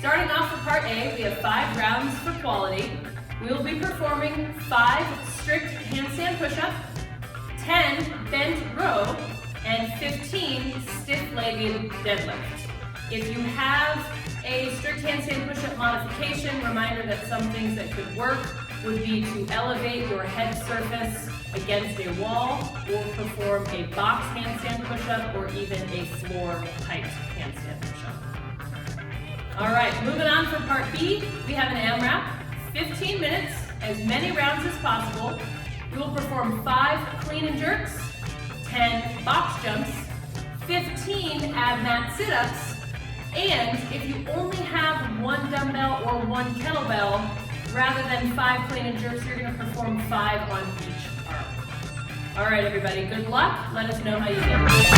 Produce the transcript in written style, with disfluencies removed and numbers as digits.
Starting off for part A, we have 5 rounds for quality. We will be performing 5 strict handstand push-up, 10 bent row, and 15 stiff-legged deadlift. If you have a strict handstand push-up modification, reminder that some things that could work would be to elevate your head surface against a wall, or perform a box handstand push-up, or even a floor height handstand push-up. All right, moving on for part B, we have an AMRAP, 15 minutes, as many rounds as possible. We will perform 5 clean and jerks, 10 box jumps, 15 Abmat Sit Ups, and if you only have 1 dumbbell or 1 kettlebell, rather than 5 clean and jerks, you're going to perform 5 on each arm. All right, everybody, good luck. Let us know how you did.